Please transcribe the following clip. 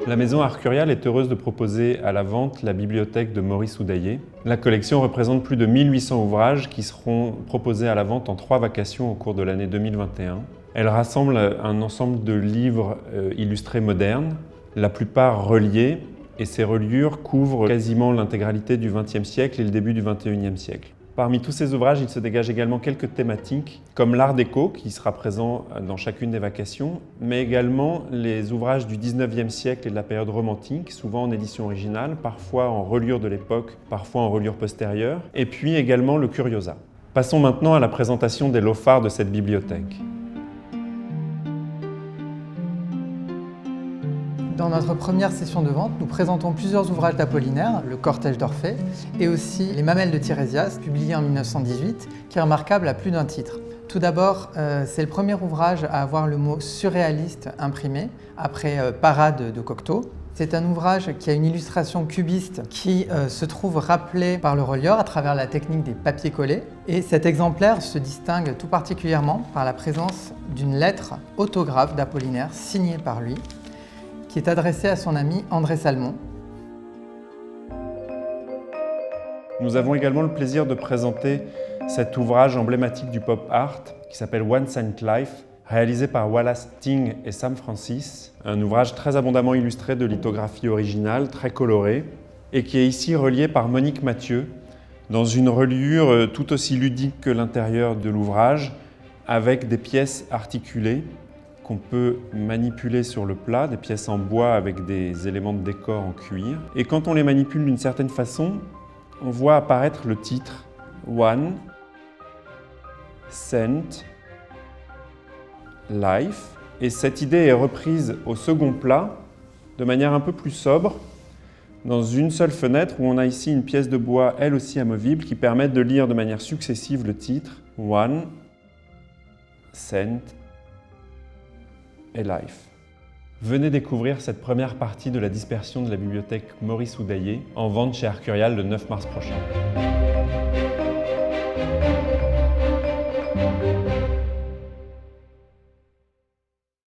La maison Arcurial est heureuse de proposer à la vente la bibliothèque de Maurice Oudaillé. La collection représente plus de 1800 ouvrages qui seront proposés à la vente en 3 vacations au cours de l'année 2021. Elle rassemble un ensemble de livres illustrés modernes, la plupart reliés, et ces reliures couvrent quasiment l'intégralité du XXe siècle et le début du XXIe siècle. Parmi tous ces ouvrages, il se dégage également quelques thématiques, comme l'art déco, qui sera présent dans chacune des vacations, mais également les ouvrages du XIXe siècle et de la période romantique, souvent en édition originale, parfois en reliure de l'époque, parfois en reliure postérieure, et puis également le Curiosa. Passons maintenant à la présentation des lots phares de cette bibliothèque. Dans notre première session de vente, nous présentons plusieurs ouvrages d'Apollinaire, le Cortège d'Orphée, et aussi Les Mamelles de Tirésias, publié en 1918, qui est remarquable à plus d'un titre. Tout d'abord, c'est le premier ouvrage à avoir le mot surréaliste imprimé, après Parade de Cocteau. C'est un ouvrage qui a une illustration cubiste qui se trouve rappelée par le relieur à travers la technique des papiers collés. Et cet exemplaire se distingue tout particulièrement par la présence d'une lettre autographe d'Apollinaire signée par lui, qui est adressé à son ami André Salmon. Nous avons également le plaisir de présenter cet ouvrage emblématique du pop art qui s'appelle One Cent Life, réalisé par Wallace Ting et Sam Francis, un ouvrage très abondamment illustré de lithographie originale, très colorée, et qui est ici relié par Monique Mathieu, dans une reliure tout aussi ludique que l'intérieur de l'ouvrage, avec des pièces articulées qu'on peut manipuler sur le plat, des pièces en bois avec des éléments de décor en cuir. Et quand on les manipule d'une certaine façon, on voit apparaître le titre One Cent Life. Et cette idée est reprise au second plat, de manière un peu plus sobre, dans une seule fenêtre où on a ici une pièce de bois, elle aussi amovible, qui permet de lire de manière successive le titre One Cent et Life. Venez découvrir cette première partie de la dispersion de la bibliothèque Maurice Oudaillé en vente chez Arcurial le 9 mars prochain.